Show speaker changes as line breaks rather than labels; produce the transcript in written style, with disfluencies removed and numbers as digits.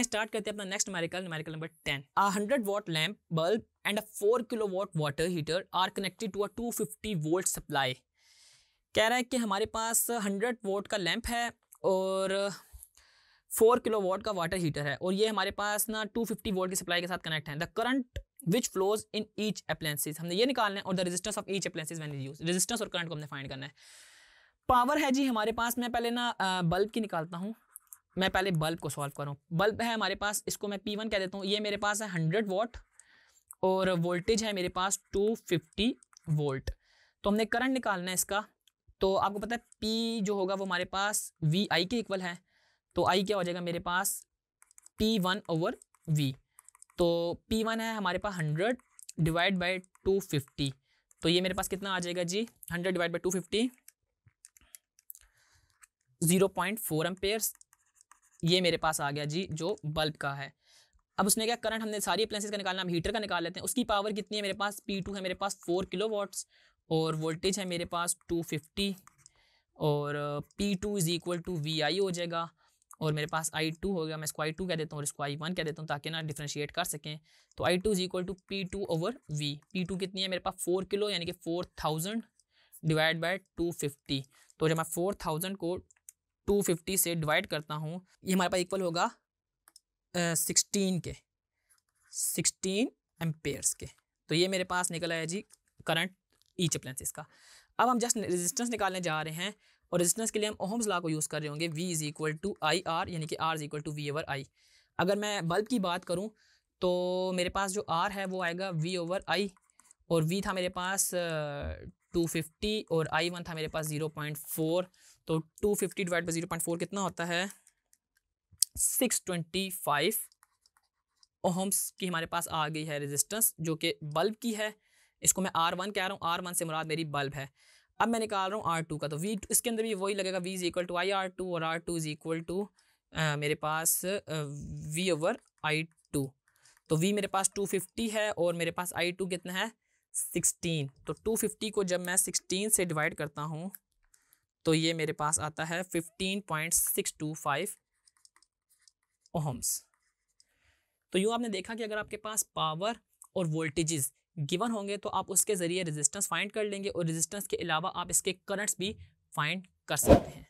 आइए स्टार्ट करते हैं अपना next numerical number 10। A 100 watt lamp bulb and a 4 kilowatt water heater are connected to a 250 volt supply। कह रहा है कि हमारे पास 100 वोल्ट का लैंप है और 4 किलोवाट का वाटर हीटर है और ये हमारे पास ना 250 वोल्ट की सप्लाई के साथ कनेक्ट है। The current which flows in each appliances, हमने ये निकालना है, और the resistance of each appliances when it used. Resistance और करंट को हमने फाइंड करना है। पावर है जी हमारे पास, मैं पहले ना बल्ब की निकालता हूँ। मैं पहले बल्ब को सॉल्व करूँ। बल्ब है हमारे पास, इसको मैं P1 कह देता हूँ। ये मेरे पास है 100 वॉट और वोल्टेज है मेरे पास 250 वोल्ट। तो हमने करंट निकालना है इसका। तो आपको पता है P जो होगा वो हमारे पास VI के इक्वल है। तो I क्या हो जाएगा मेरे पास P1/V। तो P1 है हमारे पास 100 डिवाइड बाई 250। तो ये मेरे पास कितना आ जाएगा जी, 100 डिवाइड बाई 250 0.4 एम्पेयर्स। ये मेरे पास आ गया जी जो बल्ब का है। अब उसने क्या, करंट हमने सारी अप्लायंसेस का निकालना, हम हीटर का निकाल लेते हैं। उसकी पावर कितनी है मेरे पास, P2 है मेरे पास 4 किलोवाट्स और वोल्टेज है मेरे पास 250 और P2 is equal to VI हो जाएगा और मेरे पास I2 हो गया। मैं इसको I2 कह देता हूँ और इसको I1 कह देता हूँ ताकि ना डिफ्रेंशिएट कर सकें। तो I2 is equal to P2/V। P2 कितनी है मेरे पास 4 किलो यानी कि 4000 डिवाइड बाय 250। तो जब मैं 4000 को 250 से डिवाइड करता हूँ ये हमारे पास इक्वल होगा 16 एम्पेयर्स के। तो ये मेरे पास निकल आया जी करंट ईच अप्लायंसेस का। अब हम जस्ट रेजिस्टेंस निकालने जा रहे हैं और रेजिस्टेंस के लिए हम ओहम्स लॉ को यूज़ कर रहे होंगे। V is equal to IR यानी कि R is equal to V/I। अगर मैं बल्ब की बात करूं तो मेरे पास जो R है वो आएगा V/I और V था मेरे पास 250 और I1 था मेरे पास 0.4। तो 250 डिवाइड बाई 0.4 कितना होता है, 625 ओहम्स की हमारे पास आ गई है रेजिस्टेंस जो कि बल्ब की है। इसको मैं R1 कह रहा हूँ, R1 से मुराद मेरी बल्ब है। अब मैं निकाल रहा हूँ R2 का, तो V इसके अंदर भी वही लगेगा, V is equal to IR2 और R2 इज इक्वल टू मेरे पास V/I2। तो V मेरे पास 250 है और मेरे पास I2 कितना है 16। तो 250 को जब मैं 16 से डिवाइड करता हूँ तो ये मेरे पास आता है 15.625 ओहम्स। तो यूँ आपने देखा कि अगर आपके पास पावर और वोल्टेजेस गिवन होंगे तो आप उसके ज़रिए रेजिस्टेंस फाइंड कर लेंगे और रेजिस्टेंस के अलावा आप इसके करंट्स भी फाइंड कर सकते हैं।